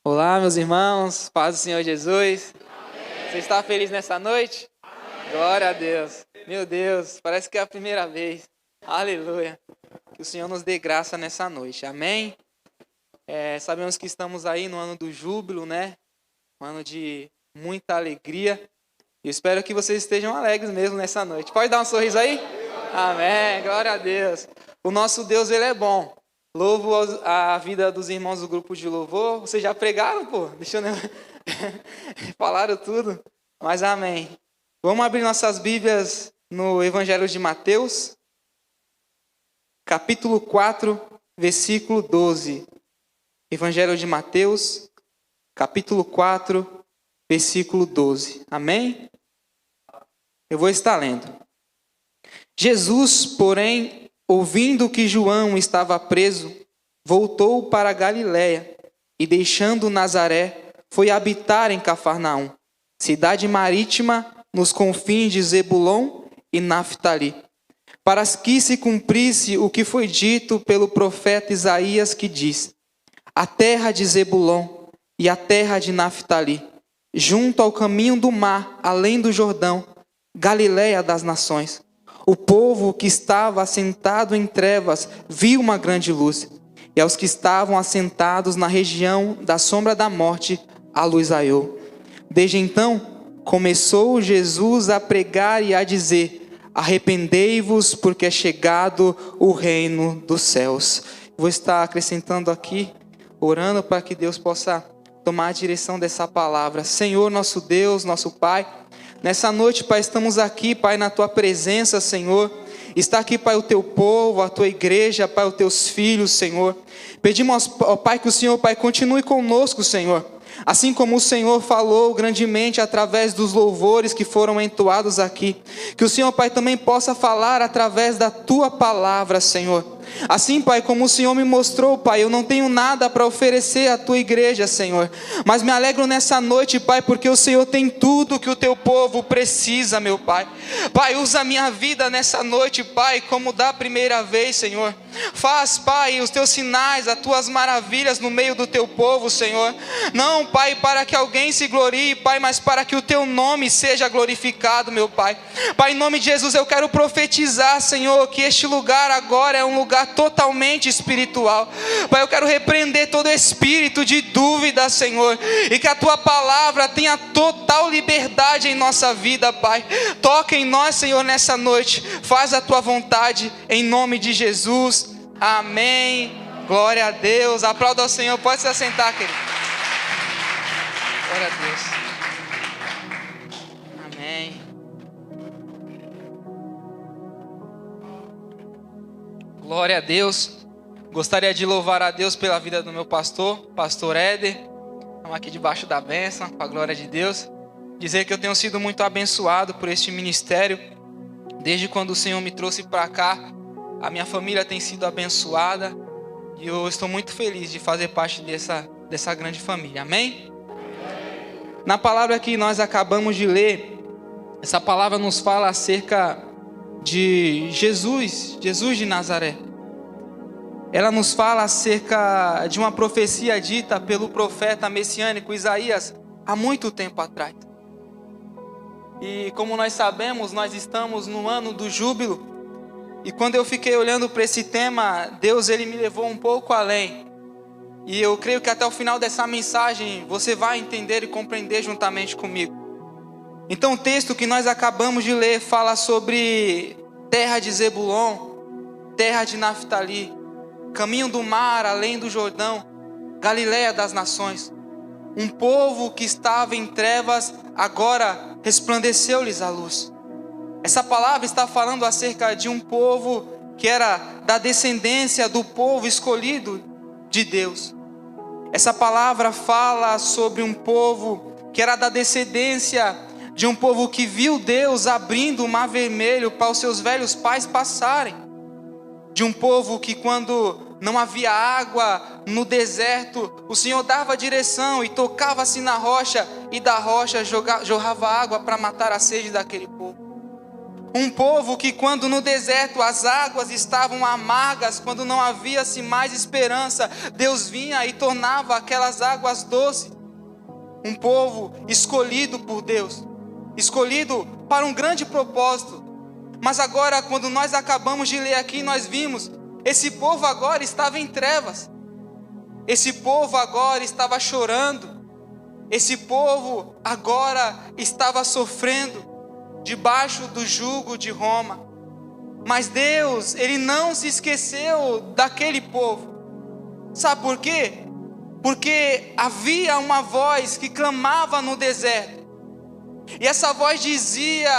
Olá, meus irmãos, paz do Senhor Jesus. Amém. Você está feliz nessa noite? Amém. Glória a Deus. Meu Deus, parece que é a primeira vez. Aleluia. Que o Senhor nos dê graça nessa noite. Amém? Sabemos que estamos aí no ano do júbilo, né? Um ano de muita alegria. Eu espero que vocês estejam alegres mesmo nessa noite. Pode dar um sorriso aí? Amém. Glória a Deus. O nosso Deus, Ele é bom. Louvo a vida dos irmãos do grupo de louvor. Vocês já pregaram, pô? Deixa eu... Falaram tudo. Mas amém. Vamos abrir nossas Bíblias no Evangelho de Mateus, capítulo 4, versículo 12. Evangelho de Mateus, capítulo 4, versículo 12. Amém? Eu vou estar lendo. Jesus, porém, ouvindo que João estava preso, voltou para Galiléia e, deixando Nazaré, foi habitar em Cafarnaum, cidade marítima nos confins de Zebulon e Naftali, para que se cumprisse o que foi dito pelo profeta Isaías, que diz: a terra de Zebulon e a terra de Naftali, junto ao caminho do mar, além do Jordão, Galiléia das nações. O povo que estava assentado em trevas viu uma grande luz, e aos que estavam assentados na região da sombra da morte, a luz raiou. Desde então, começou Jesus a pregar e a dizer: arrependei-vos, porque é chegado o reino dos céus. Vou estar acrescentando aqui, orando para que Deus possa tomar a direção dessa palavra. Senhor, nosso Deus, nosso Pai, nessa noite, Pai, estamos aqui, Pai, na Tua presença, Senhor. Está aqui, Pai, o Teu povo, a Tua igreja, Pai, os Teus filhos, Senhor. Pedimos, Pai, que o Senhor, Pai, continue conosco, Senhor. Assim como o Senhor falou grandemente através dos louvores que foram entoados aqui, que o Senhor, Pai, também possa falar através da Tua palavra, Senhor. Assim, Pai, como o Senhor me mostrou, Pai, eu não tenho nada para oferecer à Tua igreja, Senhor, mas me alegro nessa noite, Pai, porque o Senhor tem tudo que o Teu povo precisa, meu Pai. Pai, usa a minha vida nessa noite, Pai, como da primeira vez, Senhor. Faz, Pai, os Teus sinais, as Tuas maravilhas no meio do Teu povo, Senhor. Não, Pai, para que alguém se glorie, Pai, mas para que o Teu nome seja glorificado, meu Pai. Pai, em nome de Jesus, eu quero profetizar, Senhor, que este lugar agora é um lugar totalmente espiritual. Pai, eu quero repreender todo espírito de dúvida, Senhor, e que a Tua palavra tenha total liberdade em nossa vida, Pai. Toca em nós, Senhor, nessa noite. Faz a Tua vontade, em nome de Jesus. Amém. Glória a Deus. Aplauda ao Senhor. Pode se assentar, querido. Glória a Deus. Amém. Glória a Deus. Gostaria de louvar a Deus pela vida do meu pastor Éder. Estamos aqui debaixo da bênção, com a glória de Deus. Dizer que eu tenho sido muito abençoado por este ministério. Desde quando o Senhor me trouxe para cá, a minha família tem sido abençoada. E eu estou muito feliz de fazer parte dessa grande família. Amém? Na palavra que nós acabamos de ler, essa palavra nos fala acerca de Jesus de Nazaré. Ela nos fala acerca de uma profecia dita pelo profeta messiânico Isaías há muito tempo atrás. E como nós sabemos, nós estamos no ano do júbilo. E quando eu fiquei olhando para esse tema, Deus, Ele me levou um pouco além. E eu creio que até o final dessa mensagem você vai entender e compreender juntamente comigo. Então o texto que nós acabamos de ler fala sobre terra de Zebulon, terra de Naftali, caminho do mar além do Jordão, Galiléia das nações. Um povo que estava em trevas, agora resplandeceu-lhes a luz. Essa palavra está falando acerca de um povo que era da descendência do povo escolhido de Deus. Essa palavra fala sobre um povo que era da descendência de um povo que viu Deus abrindo o mar vermelho para os seus velhos pais passarem. De um povo que, quando não havia água no deserto, o Senhor dava direção e tocava-se na rocha, e da rocha jorrava água para matar a sede daquele povo. Um povo que, quando no deserto as águas estavam amargas, quando não havia-se mais esperança, Deus vinha e tornava aquelas águas doces. Um povo escolhido por Deus, escolhido para um grande propósito. Mas agora, quando nós acabamos de ler aqui, nós vimos, esse povo agora estava em trevas. Esse povo agora estava chorando. Esse povo agora estava sofrendo debaixo do jugo de Roma. Mas Deus, Ele não se esqueceu daquele povo. Sabe por quê? Porque havia uma voz que clamava no deserto. E essa voz dizia,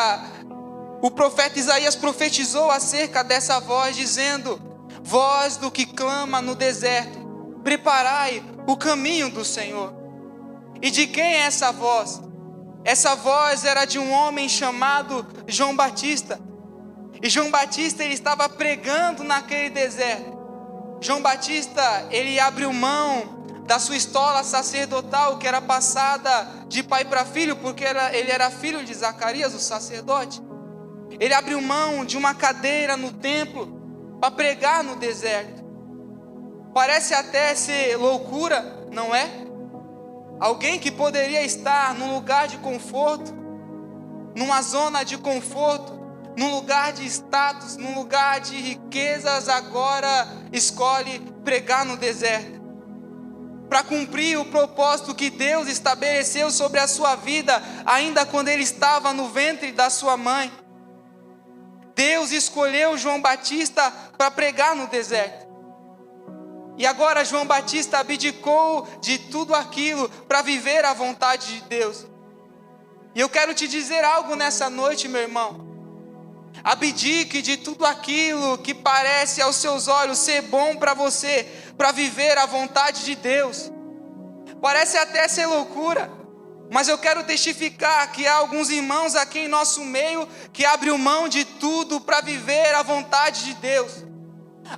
o profeta Isaías profetizou acerca dessa voz, dizendo: voz do que clama no deserto, preparai o caminho do Senhor. E de quem é essa voz? Essa voz era de um homem chamado João Batista. E João Batista, ele estava pregando naquele deserto. João Batista, ele abriu mão da sua estola sacerdotal, que era passada de pai para filho, porque ele era filho de Zacarias, o sacerdote. Ele abriu mão de uma cadeira no templo para pregar no deserto. Parece até ser loucura, não é? Alguém que poderia estar num lugar de conforto, numa zona de conforto, num lugar de status, num lugar de riquezas, agora escolhe pregar no deserto. Para cumprir o propósito que Deus estabeleceu sobre a sua vida, ainda quando ele estava no ventre da sua mãe. Deus escolheu João Batista para pregar no deserto. E agora João Batista abdicou de tudo aquilo para viver a vontade de Deus. E eu quero te dizer algo nessa noite, meu irmão. Abdique de tudo aquilo que parece aos seus olhos ser bom para você, para viver a vontade de Deus. Parece até ser loucura, mas eu quero testificar que há alguns irmãos aqui em nosso meio que abriu mão de tudo para viver a vontade de Deus.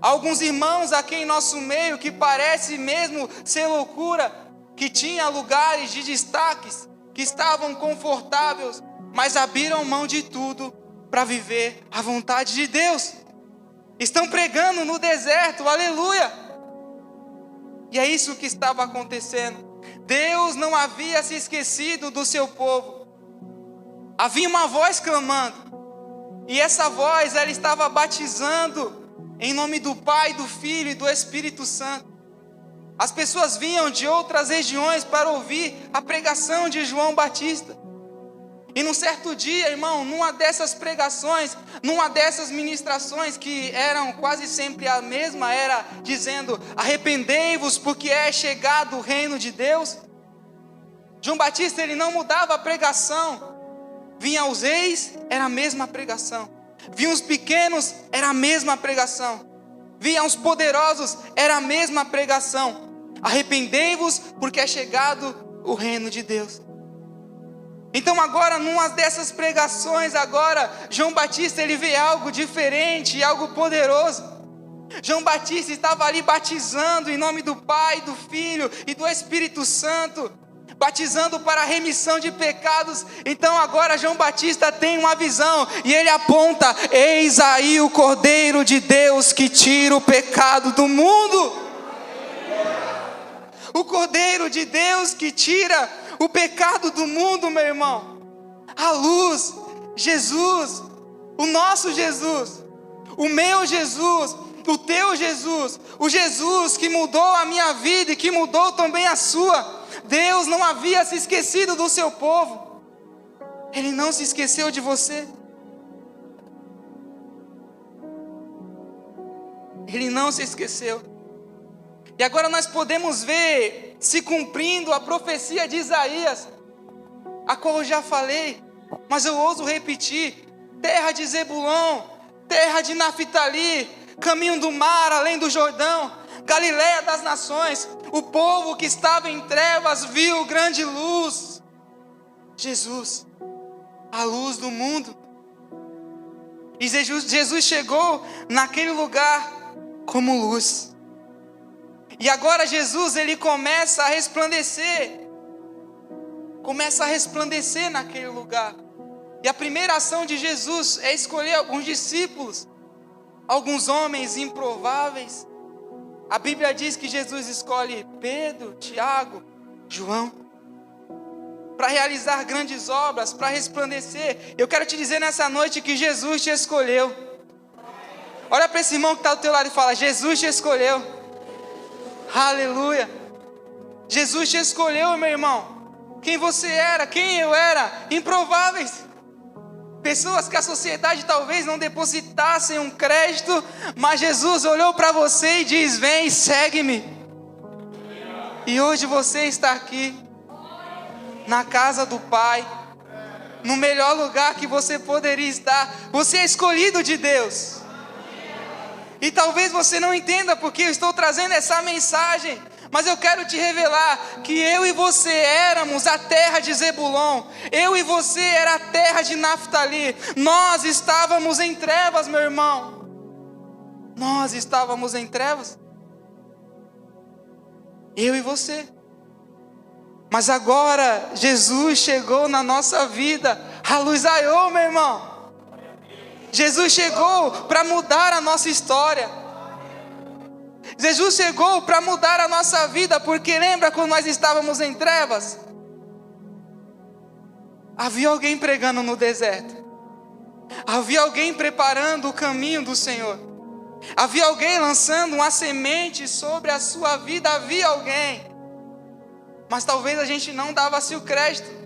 Alguns irmãos aqui em nosso meio que parece mesmo ser loucura, que tinha lugares de destaques, que estavam confortáveis, mas abriram mão de tudo para viver a vontade de Deus. Estão pregando no deserto, aleluia! E é isso que estava acontecendo. Deus não havia se esquecido do seu povo. Havia uma voz clamando, e essa voz, ela estava batizando em nome do Pai, do Filho e do Espírito Santo. As pessoas vinham de outras regiões para ouvir a pregação de João Batista. E num certo dia, irmão, numa dessas pregações, numa dessas ministrações que eram quase sempre a mesma, era dizendo: arrependei-vos porque é chegado o reino de Deus. João Batista, ele não mudava a pregação. Vinham os reis, era a mesma pregação. Vinham os pequenos, era a mesma pregação. Vinham os poderosos, era a mesma pregação. Arrependei-vos porque é chegado o reino de Deus. Então agora, numa dessas pregações, agora, João Batista, ele vê algo diferente, algo poderoso. João Batista estava ali batizando em nome do Pai, do Filho e do Espírito Santo, batizando para a remissão de pecados. Então agora João Batista tem uma visão, e ele aponta: eis aí o Cordeiro de Deus que tira o pecado do mundo. O Cordeiro de Deus que tira o pecado do mundo, meu irmão. A luz, Jesus, o nosso Jesus, o meu Jesus, o teu Jesus, o Jesus que mudou a minha vida e que mudou também a sua. Deus não havia se esquecido do seu povo. Ele não se esqueceu de você. Ele não se esqueceu. E agora nós podemos ver se cumprindo a profecia de Isaías, a qual eu já falei, mas eu ouso repetir: terra de Zebulon, terra de Naftali, caminho do mar, além do Jordão, Galileia das nações, o povo que estava em trevas viu grande luz. Jesus, a luz do mundo. E Jesus chegou naquele lugar como luz. E agora Jesus, ele começa a resplandecer naquele lugar. E a primeira ação de Jesus é escolher alguns discípulos, alguns homens improváveis. A Bíblia diz que Jesus escolhe Pedro, Tiago, João, para realizar grandes obras, para resplandecer. Eu quero te dizer nessa noite que Jesus te escolheu. Olha para esse irmão que está do teu lado e fala: Jesus te escolheu. Aleluia. Jesus te escolheu, meu irmão. Quem você era, quem eu era, improváveis. Pessoas que a sociedade talvez não depositassem um crédito, mas Jesus olhou para você e diz: vem, segue-me. E hoje você está aqui, na casa do Pai, no melhor lugar que você poderia estar. Você é escolhido de Deus. E talvez você não entenda porque eu estou trazendo essa mensagem, mas eu quero te revelar que eu e você éramos a terra de Zebulon, eu e você era a terra de Naftali. Nós estávamos em trevas, meu irmão. Nós estávamos em trevas, eu e você. Mas agora Jesus chegou na nossa vida, a luz raiou, meu irmão. Jesus chegou para mudar a nossa história. Jesus chegou para mudar a nossa vida, porque lembra quando nós estávamos em trevas? Havia alguém pregando no deserto. Havia alguém preparando o caminho do Senhor. Havia alguém lançando uma semente sobre a sua vida. Havia alguém. Mas talvez a gente não dava-se o crédito.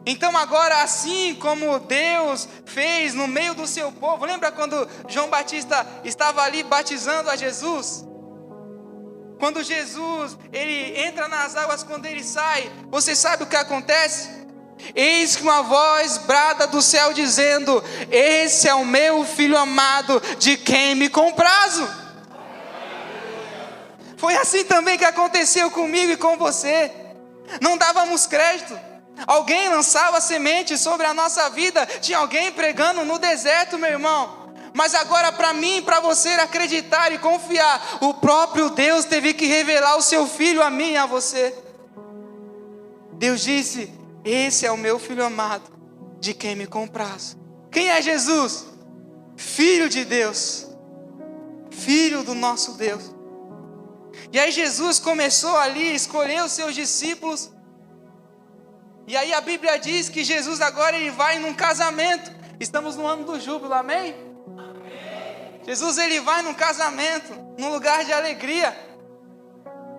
Então agora, assim como Deus fez no meio do seu povo, lembra quando João Batista estava ali batizando a Jesus? Quando Jesus, ele entra nas águas, quando ele sai, você sabe o que acontece? Eis que uma voz brada do céu dizendo: esse é o meu filho amado, de quem me comprazo. Foi assim também que aconteceu comigo e com você. Não dávamos crédito. Alguém lançava semente sobre a nossa vida. Tinha alguém pregando no deserto, meu irmão. Mas agora, para mim e para você acreditar e confiar, o próprio Deus teve que revelar o seu filho a mim e a você. Deus disse: esse é o meu filho amado, de quem me comprazo. Quem é Jesus? Filho de Deus, filho do nosso Deus. E aí Jesus começou ali a escolher os seus discípulos. E aí a Bíblia diz que Jesus agora ele vai num casamento. Estamos no ano do júbilo, amém? Amém. Jesus ele vai num casamento, num lugar de alegria.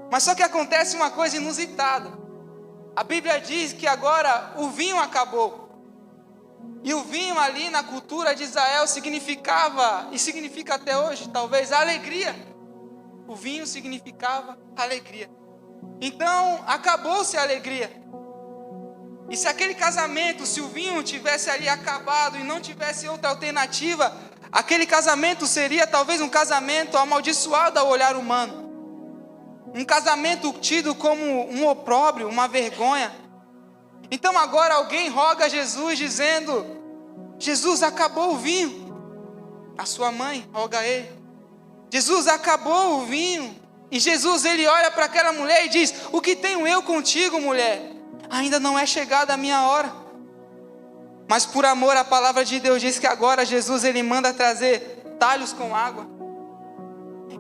Mas só que acontece uma coisa inusitada. A Bíblia diz que agora o vinho acabou. E o vinho ali na cultura de Israel significava, e significa até hoje talvez, alegria. O vinho significava alegria. Então acabou-se a alegria. E se aquele casamento, se o vinho tivesse ali acabado e não tivesse outra alternativa, aquele casamento seria talvez um casamento amaldiçoado ao olhar humano. Um casamento tido como um opróbrio, uma vergonha. Então agora alguém roga a Jesus dizendo: Jesus, acabou o vinho. A sua mãe roga a ele: Jesus, acabou o vinho. E Jesus ele olha para aquela mulher e diz: o que tenho eu contigo, mulher? Ainda não é chegada a minha hora. Mas por amor a palavra de Deus diz que agora Jesus ele manda trazer talhos com água.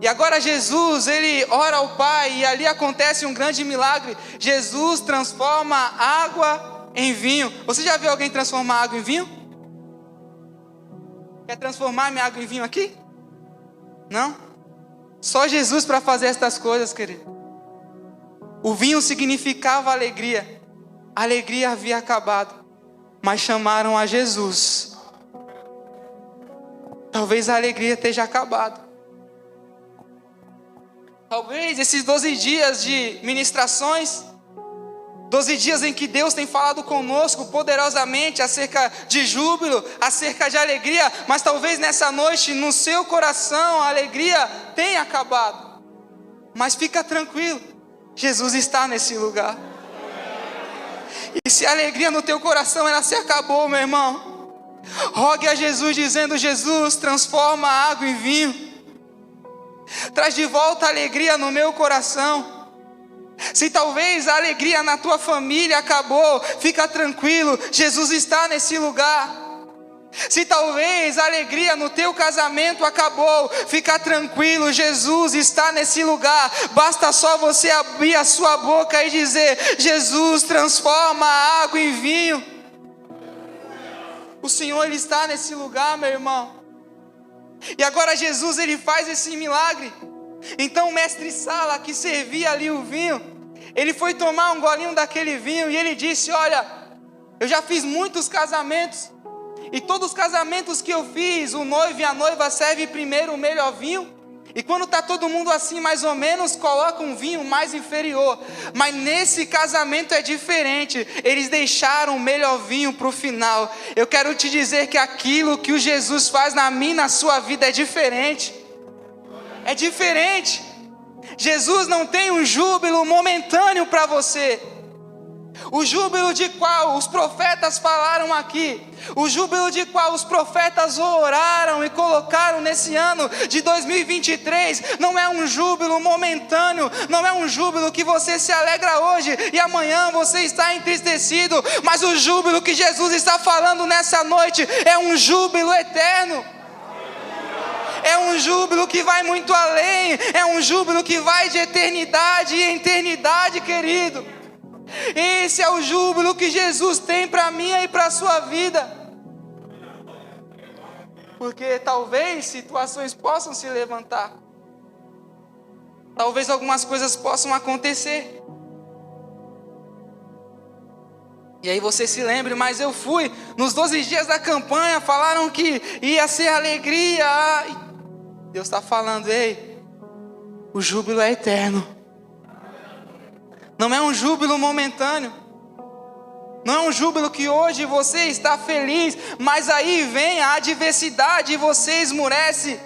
E agora Jesus ele ora ao Pai e ali acontece um grande milagre. Jesus transforma água em vinho. Você já viu alguém transformar água em vinho? Quer transformar minha água em vinho aqui? Não? Só Jesus para fazer estas coisas, querido. O vinho significava alegria. A alegria havia acabado, mas chamaram a Jesus. Talvez a alegria esteja acabado. Talvez esses 12 dias de ministrações, 12 dias em que Deus tem falado conosco poderosamente acerca de júbilo, acerca de alegria, mas talvez nessa noite no seu coração a alegria tenha acabado. Mas fica tranquilo, Jesus está nesse lugar. E se a alegria no teu coração ela se acabou, meu irmão, rogue a Jesus dizendo: Jesus, transforma a água em vinho. Traz de volta a alegria no meu coração. Se talvez a alegria na tua família acabou, fica tranquilo, Jesus está nesse lugar. Se talvez a alegria no teu casamento acabou, fica tranquilo, Jesus está nesse lugar. Basta só você abrir a sua boca e dizer: Jesus, transforma a água em vinho. O Senhor, Ele está nesse lugar, meu irmão. E agora Jesus, Ele faz esse milagre. Então o mestre Sala, que servia ali o vinho, ele foi tomar um golinho daquele vinho e ele disse: olha, eu já fiz muitos casamentos, e todos os casamentos que eu fiz, o noivo e a noiva servem primeiro o melhor vinho, e quando está todo mundo assim mais ou menos, coloca um vinho mais inferior. Mas nesse casamento é diferente, eles deixaram o melhor vinho para o final. Eu quero te dizer que aquilo que o Jesus faz na minha e na sua vida é diferente. É diferente. Jesus não tem um júbilo momentâneo para você. O júbilo de qual os profetas falaram aqui, o júbilo de qual os profetas oraram e colocaram nesse ano de 2023, não é um júbilo momentâneo, não é um júbilo que você se alegra hoje e amanhã você está entristecido, mas o júbilo que Jesus está falando nessa noite é um júbilo eterno. É um júbilo que vai muito além, é um júbilo que vai de eternidade em eternidade, querido. Esse é o júbilo que Jesus tem para mim e para a sua vida. Porque talvez situações possam se levantar, talvez algumas coisas possam acontecer, e aí você se lembre: mas eu fui nos 12 dias da campanha, falaram que ia ser alegria. Deus está falando: ei, o júbilo é eterno. Não é um júbilo momentâneo. Não é um júbilo que hoje você está feliz, mas aí vem a adversidade e você esmurece.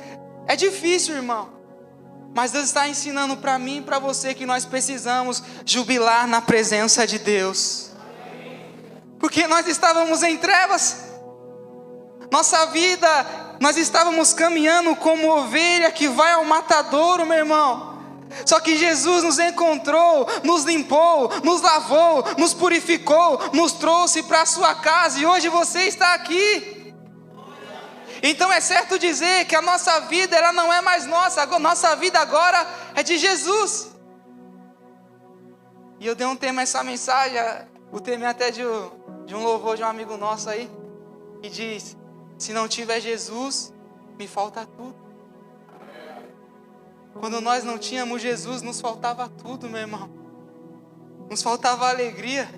É difícil, irmão. Mas Deus está ensinando para mim e para você que nós precisamos jubilar na presença de Deus. Porque nós estávamos em trevas. Nossa vida, nós estávamos caminhando como ovelha que vai ao matadouro, meu irmão. Só que Jesus nos encontrou, nos limpou, nos lavou, nos purificou, nos trouxe para a sua casa e hoje você está aqui. Então é certo dizer que a nossa vida, ela não é mais nossa, a nossa vida agora é de Jesus. E eu dei um tema a essa mensagem, o tema é até de um louvor de um amigo nosso aí, que diz: se não tiver Jesus, me falta tudo. Quando nós não tínhamos Jesus, nos faltava tudo, meu irmão. Nos faltava alegria.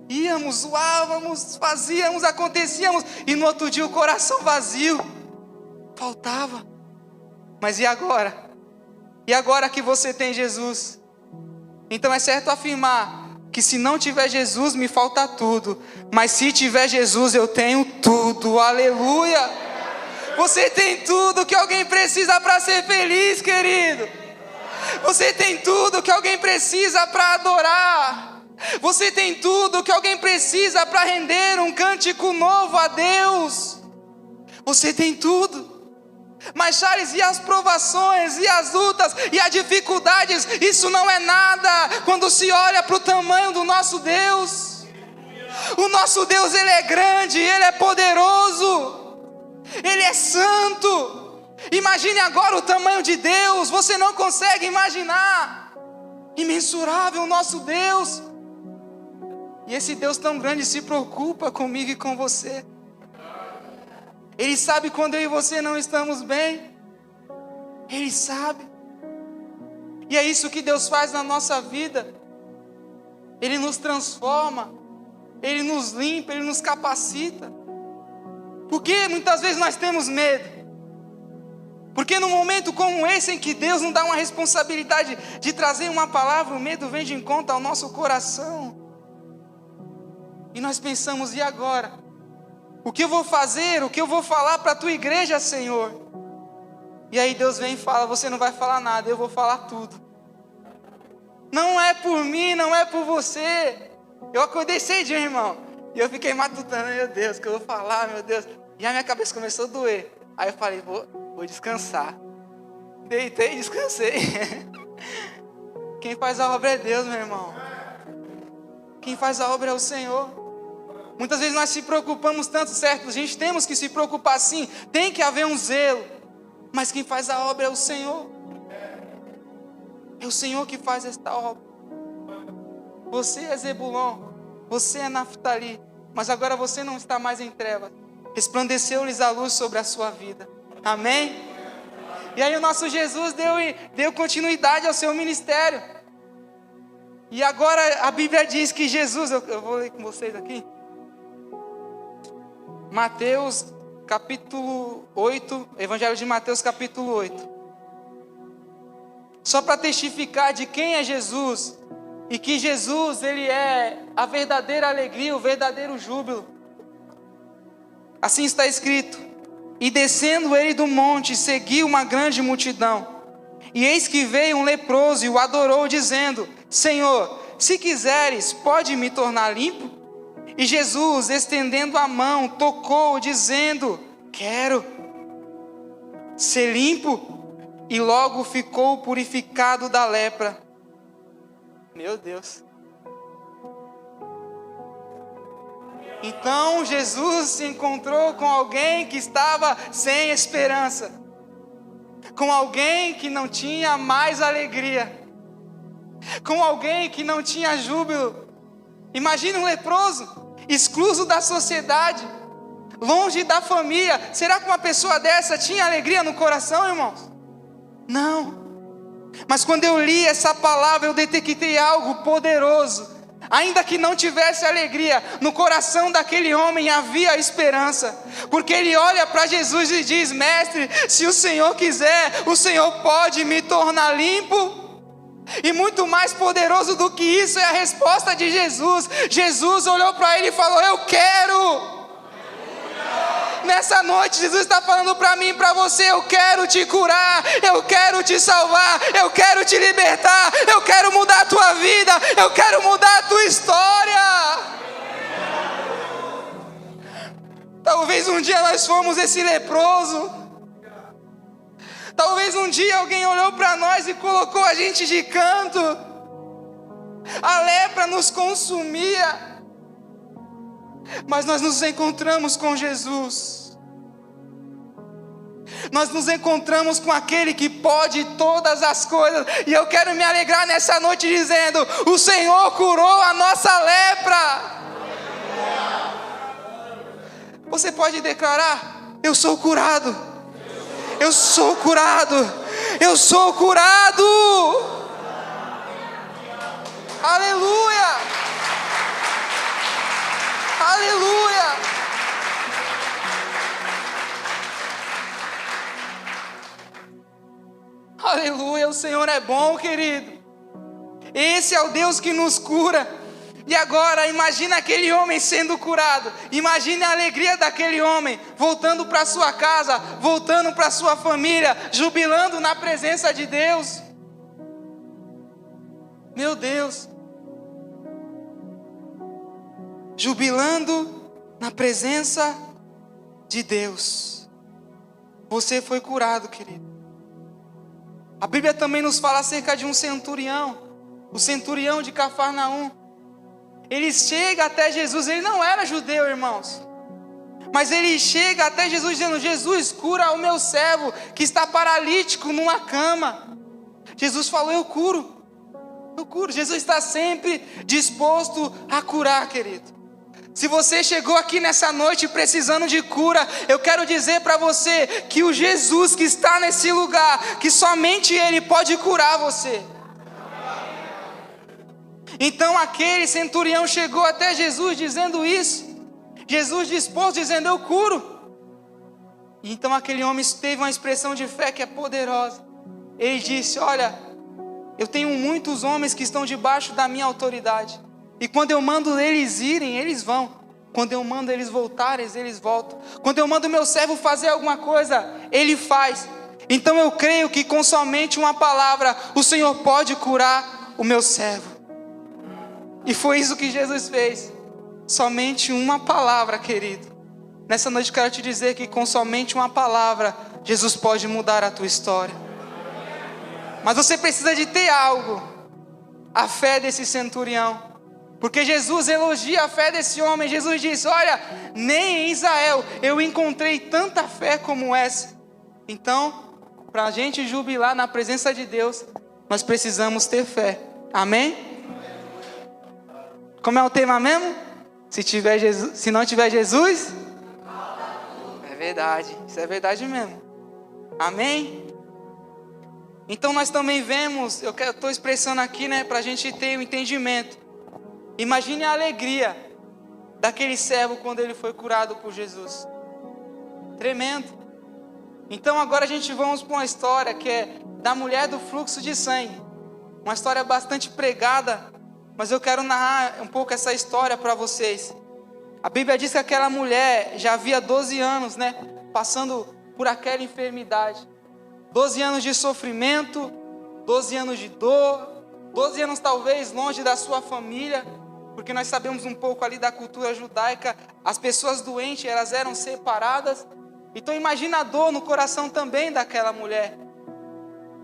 Íamos, zoávamos, fazíamos, acontecíamos, e no outro dia o coração vazio. Faltava. Mas e agora? E agora que você tem Jesus? Então é certo afirmar que se não tiver Jesus, me falta tudo. Mas se tiver Jesus, eu tenho tudo. Aleluia! Você tem tudo que alguém precisa para ser feliz, querido. Você tem tudo que alguém precisa para adorar. Você tem tudo que alguém precisa para render um cântico novo a Deus. Você tem tudo. Mas Charles, e as provações, e as lutas, e as dificuldades? Isso não é nada quando se olha para o tamanho do nosso Deus. O nosso Deus, Ele é grande, Ele é poderoso. Ele é santo. Imagine agora o tamanho de Deus. Você não consegue imaginar. Imensurável o nosso Deus. E esse Deus tão grande se preocupa comigo e com você. Ele sabe quando eu e você não estamos bem. Ele sabe. E é isso que Deus faz na nossa vida. Ele nos transforma, Ele nos limpa, Ele nos capacita. Porque muitas vezes nós temos medo. Porque num momento como esse, em que Deus nos dá uma responsabilidade de trazer uma palavra, o medo vem de encontro ao nosso coração. E nós pensamos: e agora? O que eu vou fazer? O que eu vou falar para a tua igreja, Senhor? E aí Deus vem e fala: você não vai falar nada, eu vou falar tudo. Não é por mim, não é por você. Eu acordei cedinho, irmão, e eu fiquei matutando: meu Deus, o que eu vou falar, meu Deus. E a minha cabeça começou a doer. Aí eu falei: vou descansar. Deitei e descansei. quem faz a obra é Deus, meu irmão. Quem faz a obra é o Senhor. Muitas vezes nós se preocupamos tanto, certo? A gente temos que se preocupar sim, tem que haver um zelo. Mas quem faz a obra é o Senhor. É o Senhor que faz esta obra. Você é Zebulon, você é Naftali, mas agora você não está mais em trevas. Resplandeceu-lhes a luz sobre a sua vida. Amém? E aí o nosso Jesus deu continuidade ao seu ministério. E agora a Bíblia diz que Jesus, eu vou ler com vocês aqui. Mateus capítulo 8, Evangelho de Mateus capítulo 8. Só para testificar de quem é Jesus. E que Jesus, ele é a verdadeira alegria, o verdadeiro júbilo. Assim está escrito: e descendo ele do monte, seguiu uma grande multidão. E eis que veio um leproso e o adorou, dizendo: Senhor, se quiseres, pode me tornar limpo? E Jesus, estendendo a mão, tocou, dizendo: quero ser limpo. E logo ficou purificado da lepra. Meu Deus. Então Jesus se encontrou com alguém que estava sem esperança, com alguém que não tinha mais alegria, com alguém que não tinha júbilo. Imagine um leproso, excluso da sociedade, longe da família. Será que uma pessoa dessa tinha alegria no coração, irmãos? Não. Mas quando eu li essa palavra, eu detectei algo poderoso. Ainda que não tivesse alegria, no coração daquele homem havia esperança. Porque ele olha para Jesus e diz: Mestre, se o Senhor quiser, o Senhor pode me tornar limpo. E muito mais poderoso do que isso é a resposta de Jesus. Jesus olhou para ele e falou: eu quero. Nessa noite Jesus está falando para mim e para você: eu quero te curar, eu quero te salvar, eu quero te libertar, eu quero mudar a tua vida, eu quero mudar a tua história. Talvez um dia nós fomos esse leproso. Talvez um dia alguém olhou para nós e colocou a gente de canto. A lepra nos consumia. Mas nós nos encontramos com Jesus. Nós nos encontramos com aquele que pode todas as coisas. E eu quero me alegrar nessa noite dizendo: o Senhor curou a nossa lepra. Você pode declarar: eu sou curado. Eu sou curado. Eu sou curado. Aleluia. Aleluia! Aleluia, o Senhor é bom, querido. Esse é o Deus que nos cura. E agora, imagina aquele homem sendo curado. Imagine a alegria daquele homem, voltando para sua casa, voltando para sua família, jubilando na presença de Deus. Meu Deus. Jubilando na presença de Deus. Você foi curado, querido. A Bíblia também nos fala acerca de um centurião, o centurião de Cafarnaum. Ele chega até Jesus, ele não era judeu, irmãos, mas ele chega até Jesus dizendo: Jesus, cura o meu servo que está paralítico numa cama. Jesus falou: eu curo. Jesus está sempre disposto a curar, querido. Se você chegou aqui nessa noite precisando de cura, eu quero dizer para você que o Jesus que está nesse lugar, que somente Ele pode curar você. Então aquele centurião chegou até Jesus dizendo isso. Jesus disposto, dizendo: eu curo. Então aquele homem teve uma expressão de fé que é poderosa. Ele disse: olha, eu tenho muitos homens que estão debaixo da minha autoridade. E quando eu mando eles irem, eles vão. Quando eu mando eles voltarem, eles voltam. Quando eu mando meu servo fazer alguma coisa, ele faz. Então eu creio que com somente uma palavra, o Senhor pode curar o meu servo. E foi isso que Jesus fez. Somente uma palavra, querido. Nessa noite eu quero te dizer que com somente uma palavra, Jesus pode mudar a tua história. Mas você precisa de ter algo. a fé desse centurião. Porque Jesus elogia a fé desse homem. Jesus diz: olha, nem em Israel eu encontrei tanta fé como essa. Então, para a gente jubilar na presença de Deus, nós precisamos ter fé. Amém? Como é o tema mesmo? Se não tiver Jesus, é verdade. Isso é verdade mesmo. Amém? Então nós também vemos, eu estou expressando aqui, para a gente ter um entendimento. Imagine a alegria daquele servo quando ele foi curado por Jesus. Tremendo. Então agora a gente vamos para uma história que é da mulher do fluxo de sangue. Uma história bastante pregada, mas eu quero narrar um pouco essa história para vocês. A Bíblia diz que aquela mulher já havia 12 anos, passando por aquela enfermidade. 12 anos de sofrimento, 12 anos de dor, 12 anos talvez longe da sua família, porque nós sabemos um pouco ali da cultura judaica, as pessoas doentes, elas eram separadas. Então imagina a dor no coração também daquela mulher.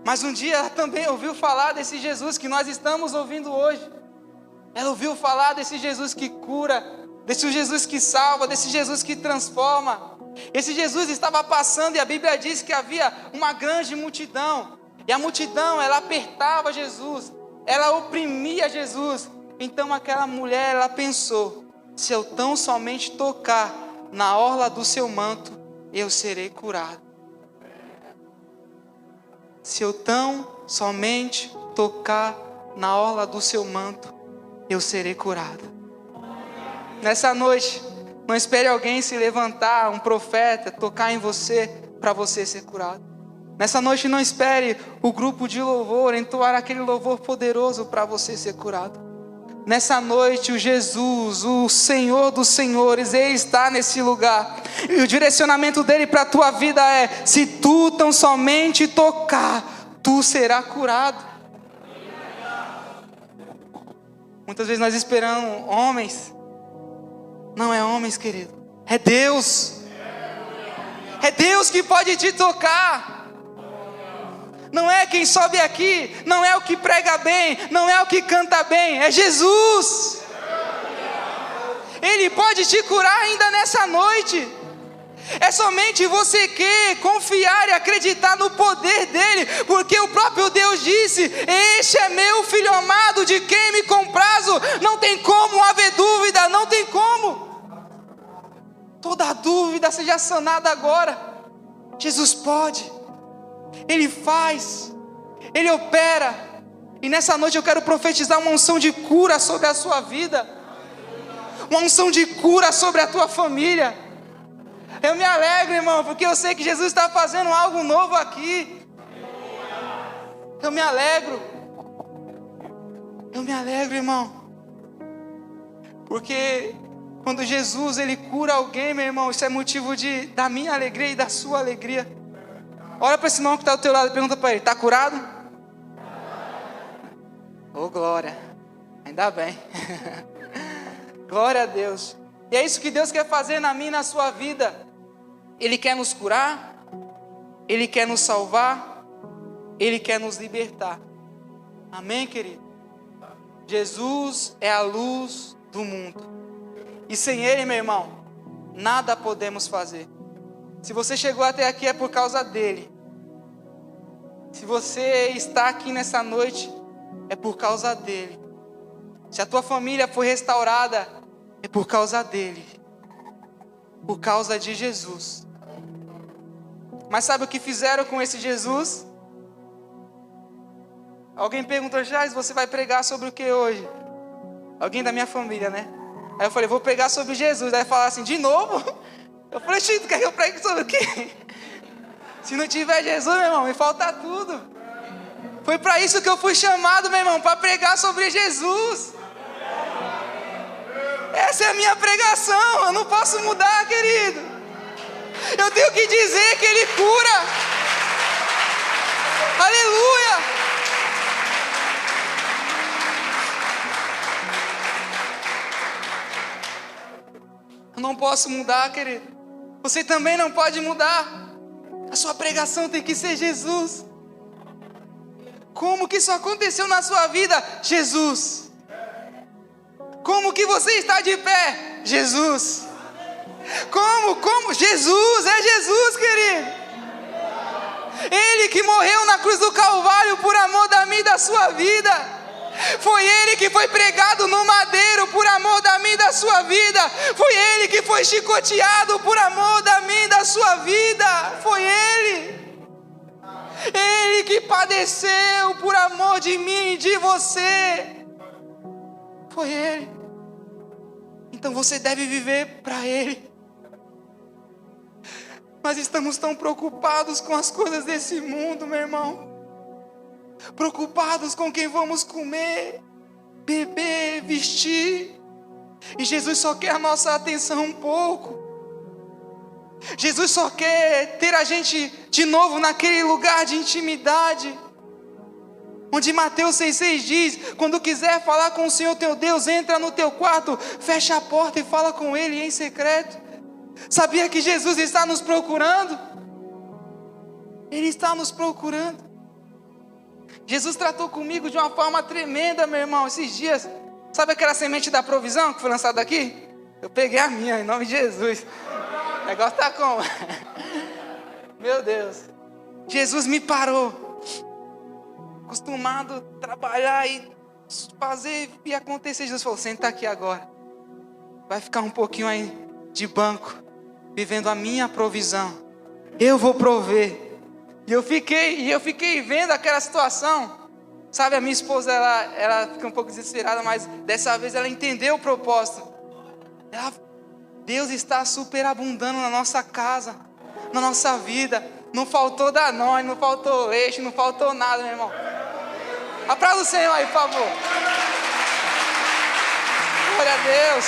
Mas um dia ela também ouviu falar desse Jesus que nós estamos ouvindo hoje. Ela ouviu falar desse Jesus que cura, desse Jesus que salva, desse Jesus que transforma. Esse Jesus estava passando e a Bíblia diz que havia uma grande multidão. E a multidão, ela apertava Jesus, ela oprimia Jesus. Então aquela mulher, ela pensou: se eu tão somente tocar na orla do seu manto, eu serei curado. Se eu tão somente tocar na orla do seu manto, eu serei curado. Nessa noite, não espere alguém se levantar, um profeta, tocar em você, para você ser curado. Nessa noite não espere o grupo de louvor entoar aquele louvor poderoso para você ser curado. Nessa noite o Jesus, o Senhor dos Senhores, Ele está nesse lugar. E o direcionamento dEle para a tua vida é: se tu tão somente tocar, tu serás curado. Muitas vezes nós esperamos homens. Não é homens, querido, é Deus. É Deus que pode te tocar. Não é quem sobe aqui, não é o que prega bem, não é o que canta bem, é Jesus. Ele pode te curar ainda nessa noite. É somente você que confiar e acreditar no poder dele, porque o próprio Deus disse: este é meu filho amado, de quem me comprazo. Não tem como haver dúvida, não tem como. Toda dúvida seja sanada agora. Jesus pode. Ele faz, Ele opera. E nessa noite eu quero profetizar uma unção de cura sobre a sua vida, uma unção de cura sobre a tua família. Eu me alegro, irmão, porque eu sei que Jesus está fazendo algo novo aqui. Eu me alegro, irmão, porque quando Jesus ele cura alguém, meu irmão, isso é motivo da minha alegria e da sua alegria. Olha para esse irmão que está do teu lado e pergunta para ele: está curado? Oh, glória, ainda bem. Glória a Deus. E é isso que Deus quer fazer na minha e na sua vida. Ele quer nos curar, Ele quer nos salvar, Ele quer nos libertar. Amém, querido? Jesus é a luz do mundo. E sem Ele, meu irmão, nada podemos fazer. Se você chegou até aqui é por causa dEle. Se você está aqui nessa noite, é por causa dEle. Se a tua família foi restaurada, é por causa dEle. Por causa de Jesus. Mas sabe o que fizeram com esse Jesus? Alguém perguntou: Jais, você vai pregar sobre o que hoje? Alguém da minha família, Aí eu falei: vou pregar sobre Jesus. Aí falaram assim: de novo? Eu falei: tu quer que eu pregue sobre o quê? Se não tiver Jesus, meu irmão, me falta tudo. Foi para isso que eu fui chamado, meu irmão, para pregar sobre Jesus. Essa é a minha pregação, eu não posso mudar, querido. Eu tenho que dizer que Ele cura. Aleluia. Eu não posso mudar, querido. Você também não pode mudar. A sua pregação tem que ser Jesus. Como que isso aconteceu na sua vida? Jesus. Como que você está de pé? Jesus. Como? Jesus, é Jesus, querido. Ele que morreu na cruz do Calvário por amor da minha e da sua vida. Foi Ele que foi pregado no madeiro por amor da minha e da sua vida. Foi Ele que foi chicoteado por amor da minha e da sua vida. Foi Ele. Ele que padeceu por amor de mim e de você. Foi Ele. Então você deve viver para Ele. Nós estamos tão preocupados com as coisas desse mundo, meu irmão. Preocupados com quem vamos comer, beber, vestir. E Jesus só quer a nossa atenção um pouco. Jesus só quer ter a gente de novo naquele lugar de intimidade. Onde Mateus 6,6 diz: quando quiser falar com o Senhor teu Deus, entra no teu quarto, fecha a porta e fala com Ele em secreto. Sabia que Jesus está nos procurando? Ele está nos procurando. Jesus tratou comigo de uma forma tremenda, meu irmão, esses dias. Sabe aquela semente da provisão que foi lançada aqui? Eu peguei a minha, em nome de Jesus. O negócio está como? Meu Deus. Jesus me parou. Acostumado a trabalhar e fazer e acontecer. Jesus falou: senta aqui agora. Vai ficar um pouquinho aí de banco, vivendo a minha provisão. Eu vou prover. E eu fiquei vendo aquela situação. Sabe, a minha esposa, ela fica um pouco desesperada, mas dessa vez ela entendeu o propósito. Deus está superabundando na nossa casa, na nossa vida. Não faltou Danone, não faltou leite, não faltou nada, meu irmão. Aplauda o Senhor aí, por favor. Glória a Deus.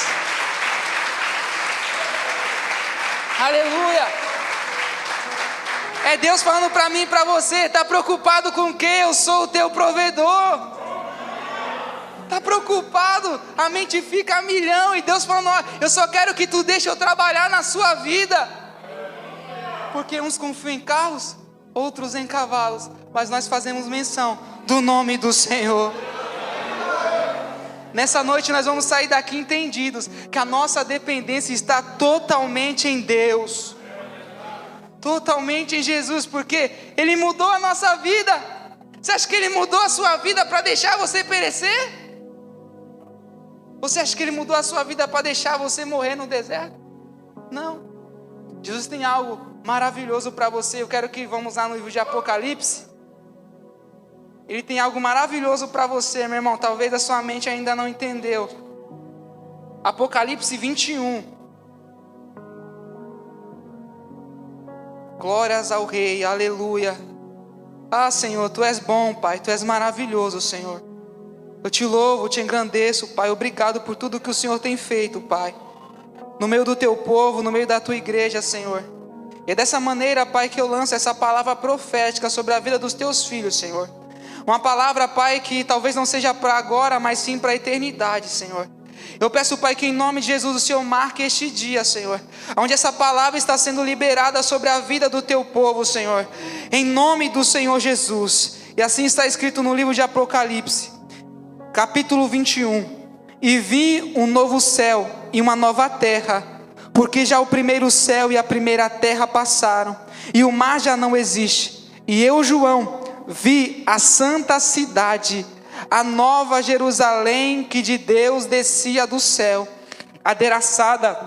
Aleluia. É Deus falando para mim e para você: está preocupado com o quê? Eu sou o teu provedor. Está preocupado? A mente fica a milhão. E Deus falando: ó, eu só quero que tu deixe eu trabalhar na sua vida. Porque uns confiam em carros, outros em cavalos. Mas nós fazemos menção do nome do Senhor. Nessa noite nós vamos sair daqui entendidos que a nossa dependência está totalmente em Deus. Totalmente em Jesus, porque Ele mudou a nossa vida. Você acha que Ele mudou a sua vida para deixar você perecer? Você acha que Ele mudou a sua vida para deixar você morrer no deserto? Não. Jesus tem algo maravilhoso para você. Eu quero que vamos lá no livro de Apocalipse. Ele tem algo maravilhoso para você, meu irmão. Talvez a sua mente ainda não entendeu. Apocalipse 21. Glórias ao Rei, aleluia. Ah, Senhor, Tu és bom, Pai, Tu és maravilhoso, Senhor. Eu Te louvo, Te engrandeço, Pai. Obrigado por tudo que o Senhor tem feito, Pai, no meio do Teu povo, no meio da Tua igreja, Senhor. E é dessa maneira, Pai, que eu lanço essa palavra profética sobre a vida dos Teus filhos, Senhor. Uma palavra, Pai, que talvez não seja para agora, mas sim para a eternidade, Senhor. Eu peço, Pai, que em nome de Jesus o Senhor marque este dia, Senhor, onde essa palavra está sendo liberada sobre a vida do Teu povo, Senhor, em nome do Senhor Jesus. E assim está escrito no livro de Apocalipse, capítulo 21. E vi um novo céu e uma nova terra, porque já o primeiro céu e a primeira terra passaram, e o mar já não existe. E eu, João, vi a santa cidade, a nova Jerusalém, que de Deus descia do céu, adereçada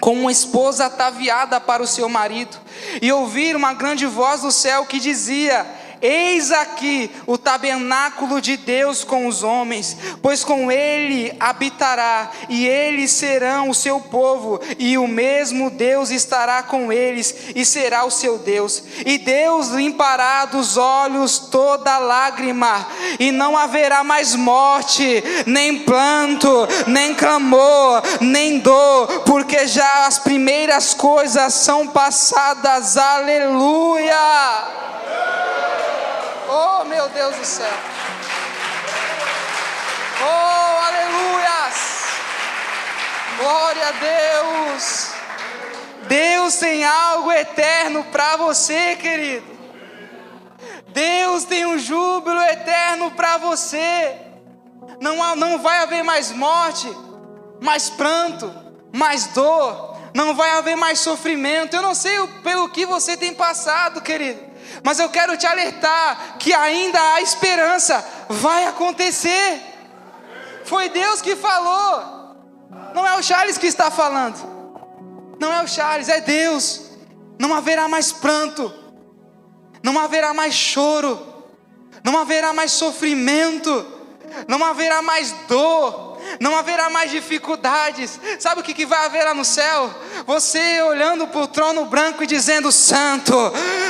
como uma esposa ataviada para o seu marido. E ouvi uma grande voz do céu que dizia: eis aqui o tabernáculo de Deus com os homens, pois com Ele habitará, e eles serão o seu povo, e o mesmo Deus estará com eles, e será o seu Deus. E Deus limpará dos olhos toda lágrima, e não haverá mais morte, nem pranto, nem clamor, nem dor, porque já as primeiras coisas são passadas. Aleluia! Oh, meu Deus do céu. Oh, aleluias. Glória a Deus. Deus tem algo eterno para você, querido. Deus tem um júbilo eterno para você. Não vai haver mais morte, mais pranto, mais dor. Não vai haver mais sofrimento. Eu não sei pelo que você tem passado, querido, mas eu quero te alertar que ainda há esperança. Vai acontecer. Foi Deus que falou. Não é o Charles que está falando. Não é o Charles, é Deus. Não haverá mais pranto. Não haverá mais choro. Não haverá mais sofrimento. Não haverá mais dor. Não haverá mais dificuldades. Sabe o que vai haver lá no céu? Você olhando para o trono branco e dizendo: Santo,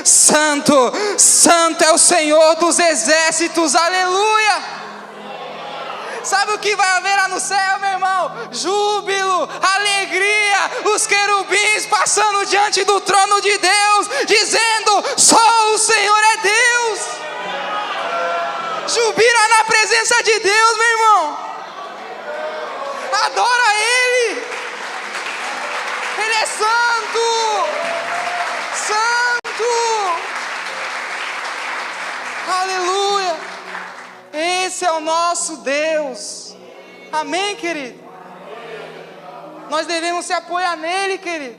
Santo, Santo é o Senhor dos exércitos, aleluia. Sabe o que vai haver lá no céu, meu irmão? Júbilo, alegria, os querubins passando diante do trono de Deus, dizendo: só o Senhor é Deus. Jubila na presença de Deus, meu irmão. Adora Ele. Ele é santo. Santo. Aleluia. Esse é o nosso Deus. Amém, querido? Nós devemos se apoiar nele, querido.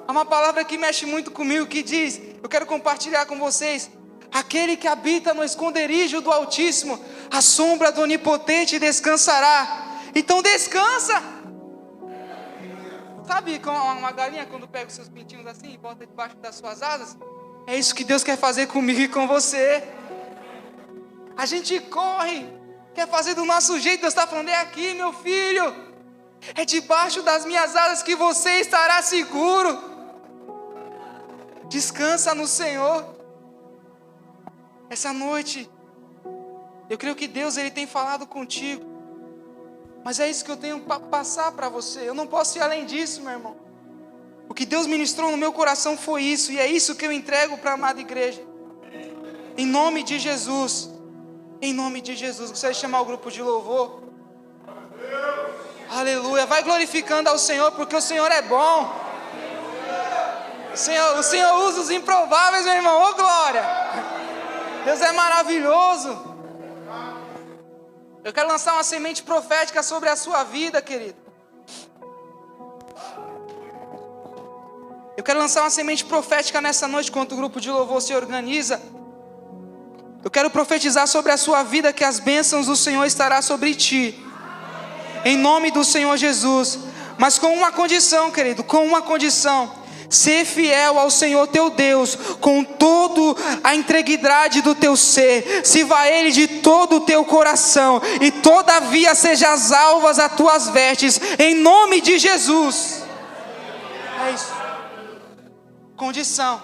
Há uma palavra que mexe muito comigo que diz, eu quero compartilhar com vocês: aquele que habita no esconderijo do Altíssimo, a sombra do Onipotente descansará. Então descansa. Sabe como uma galinha quando pega os seus pintinhos assim e bota debaixo das suas asas? É isso que Deus quer fazer comigo e com você. A gente corre, quer fazer do nosso jeito. Deus está falando: é aqui, meu filho. É debaixo das minhas asas que você estará seguro. Descansa no Senhor. Essa noite, eu creio que Deus Ele tem falado contigo. Mas é isso que eu tenho para passar para você. Eu não posso ir além disso, meu irmão. O que Deus ministrou no meu coração foi isso. E é isso que eu entrego para a amada igreja. Em nome de Jesus. Em nome de Jesus. Gostaria de chamar o grupo de louvor. Aleluia. Vai glorificando ao Senhor, porque o Senhor é bom. O Senhor usa os improváveis, meu irmão. Ô glória. Deus é maravilhoso. Eu quero lançar uma semente profética sobre a sua vida, querido. Eu quero lançar uma semente profética nessa noite, enquanto o grupo de louvor se organiza. Eu quero profetizar sobre a sua vida que as bênçãos do Senhor estará sobre ti. Em nome do Senhor Jesus. Mas com uma condição, querido, com uma condição. Ser fiel ao Senhor teu Deus, com toda a integridade do teu ser. Sirva a Ele de todo o teu coração. E todavia seja as alvas as tuas vestes, em nome de Jesus. É isso. Condição.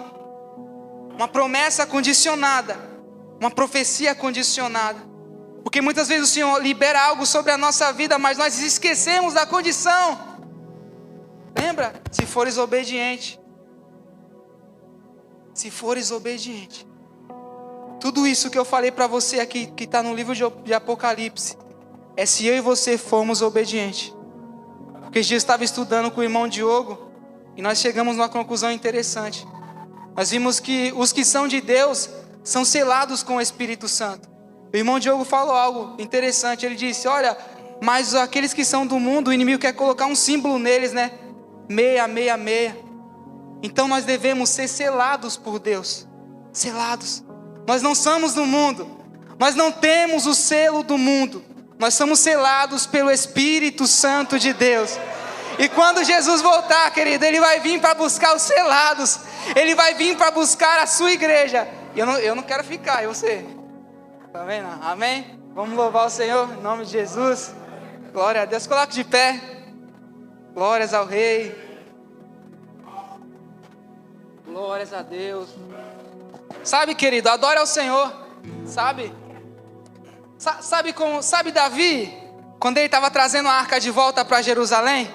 Uma promessa condicionada. Uma profecia condicionada. Porque muitas vezes o Senhor libera algo sobre a nossa vida, mas nós esquecemos da condição. Lembra? Se fores obediente. Se fores obediente. Tudo isso que eu falei para você aqui, que está no livro de Apocalipse, é se eu e você formos obedientes. Porque esse dia eu estava estudando com o irmão Diogo, e nós chegamos numa conclusão interessante. Nós vimos que os que são de Deus são selados com o Espírito Santo. O irmão Diogo falou algo interessante. Ele disse: olha, mas aqueles que são do mundo, o inimigo quer colocar um símbolo neles, né? 666. Então nós devemos ser selados por Deus. Selados. Nós não somos do mundo. Nós não temos o selo do mundo. Nós somos selados pelo Espírito Santo de Deus. E quando Jesus voltar, querido, Ele vai vir para buscar os selados. Ele vai vir para buscar a sua igreja. E eu não quero ficar, e você? Tá vendo? Amém? Vamos louvar o Senhor em nome de Jesus. Glória a Deus. Coloque de pé. Glórias ao Rei. Glórias a Deus. Sabe, querido, adore ao Senhor. Sabe? Sabe Davi? Quando ele estava trazendo a arca de volta para Jerusalém?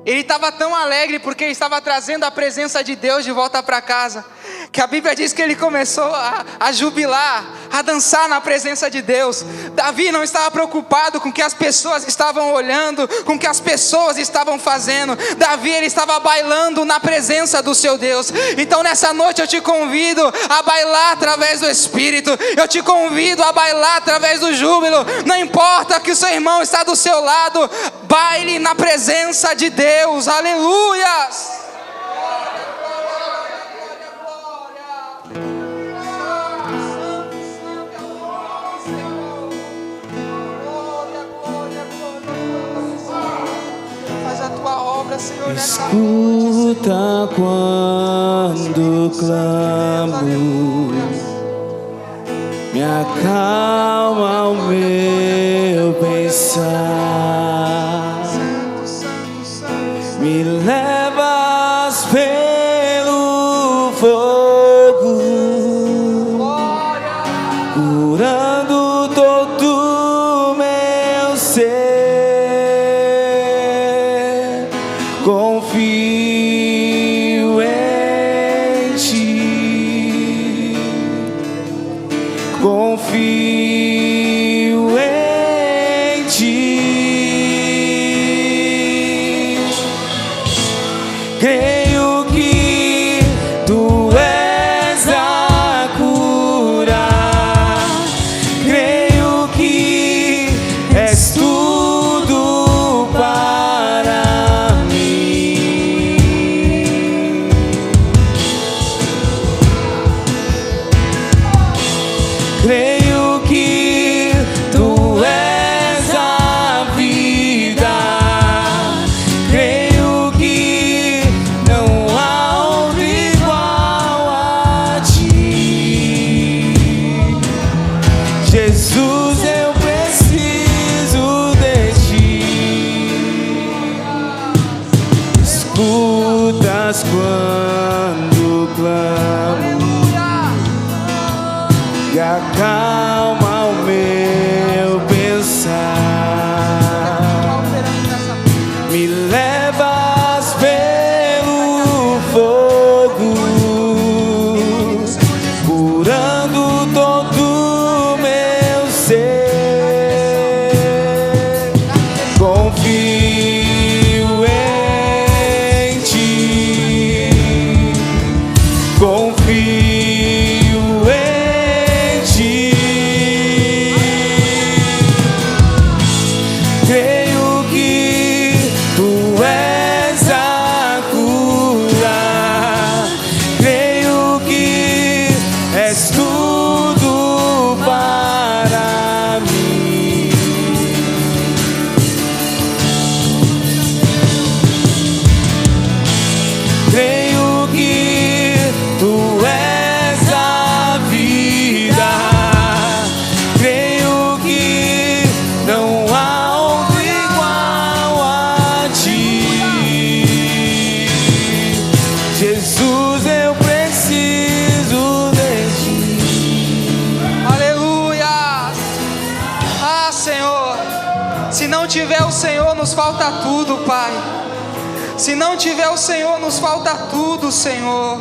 Ele estava tão alegre porque ele estava trazendo a presença de Deus de volta para casa. que a Bíblia diz que ele começou a jubilar, a dançar na presença de Deus. Davi não estava preocupado com o que as pessoas estavam olhando, com o que as pessoas estavam fazendo. Davi, ele estava bailando na presença do seu Deus. Então nessa noite eu te convido a bailar através do Espírito. Eu te convido a bailar através do júbilo. Não importa que o seu irmão está do seu lado, baile na presença de Deus. Aleluias! Senhor, escuta quando clamo, me acalma o meu pensar, me levas pelo fogo, curando todo meu ser. Confio em ti, confio em ti. Creio que tu és a cura, creio que és tudo para mim. Creio que tu és a vida, creio que não há outro igual a ti. Jesus, eu preciso de ti. Escutas quando clamo e acalma o meu pensar, me levas pelo fogo, curando todo meu ser. Confio em ti, confio em ti. Creio que tu és a cura, creio que és tudo para mim. Creio que tu és a vida, creio que não há outro igual a ti. Jesus, eu preciso de ti. Aleluia! Ah, Senhor, se não tiver o Senhor, nos falta tudo, Pai. Se não tiver o Senhor, nos falta tudo, Senhor.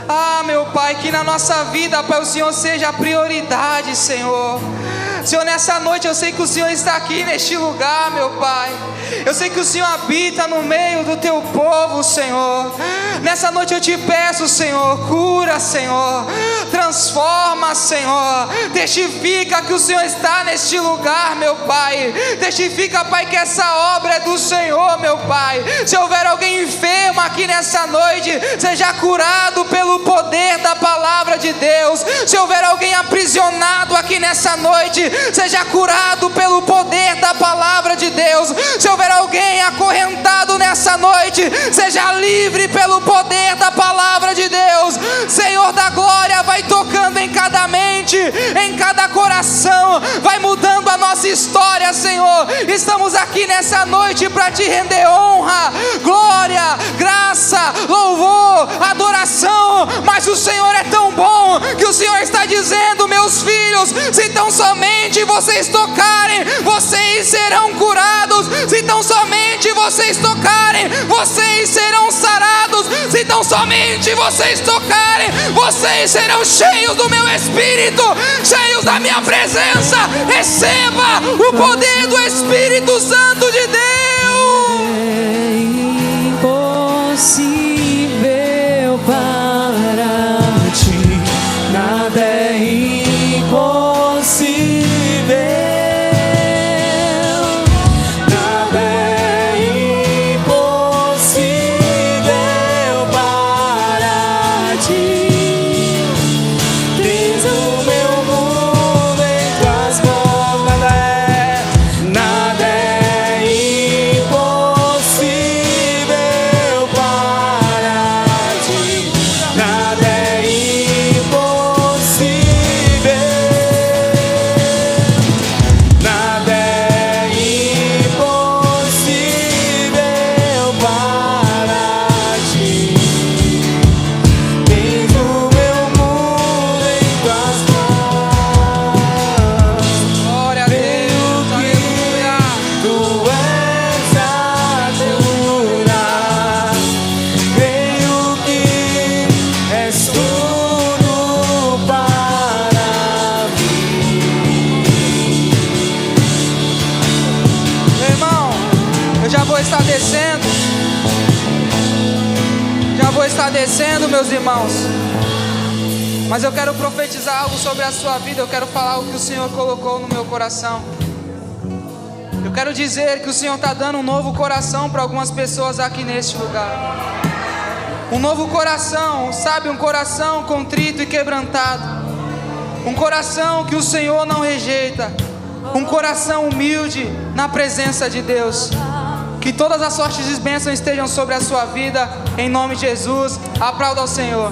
Ah, meu Pai, que na nossa vida, Pai, o Senhor seja a prioridade, Senhor. Senhor, nessa noite eu sei que o Senhor está aqui neste lugar, meu Pai. Eu sei que o Senhor habita no meio do teu povo, Senhor. Nessa noite eu te peço, Senhor, cura, Senhor, transforma, Senhor, testifica que o Senhor está neste lugar, meu Pai. Testifica, Pai, que essa obra é do Senhor, meu Pai. Se houver alguém enfermo aqui nessa noite, seja curado pelo poder da palavra de Deus. Se houver alguém aprisionado aqui nessa noite, seja curado pelo poder da palavra de Deus. Se houver alguém acorrentado nessa noite, seja livre pelo poder da palavra de Deus. Senhor da glória, vai tocando em cada mente, em cada coração, vai mudando a nossa história, Senhor. Estamos aqui nessa noite para te render honra, glória, graça, louvor, adoração. Mas o Senhor é tão bom que o Senhor está dizendo: meus filhos, se tão somente vocês tocarem, vocês serão curados. Se tão somente vocês tocarem, vocês serão sarados. Se tão somente vocês tocarem, vocês serão cheios do meu Espírito, cheios da minha presença. Receba o poder do Espírito Santo de Deus. É impossível para ti, nada é impossível, nada é impossível para ti. Tens o meu mundo em tuas mãos, nada é impossível para ti, nada é impossível, nada é impossível para ti. Tens o meu mundo em tuas mãos. Glória a Deus, aleluia. Tu és a cura, creio que és tudo para mim. Meu irmão, eu já vou estar descendo. Já vou estar descendo, meus irmãos. Mas eu quero profetizar algo sobre a sua vida. Eu quero falar o que o Senhor colocou no meu coração. Eu quero dizer que o Senhor está dando um novo coração para algumas pessoas aqui neste lugar. Um novo coração, sabe? Um coração contrito e quebrantado. Um coração que o Senhor não rejeita. Um coração humilde na presença de Deus. Que todas as sortes de bênçãos estejam sobre a sua vida, em nome de Jesus. Aplauda ao Senhor.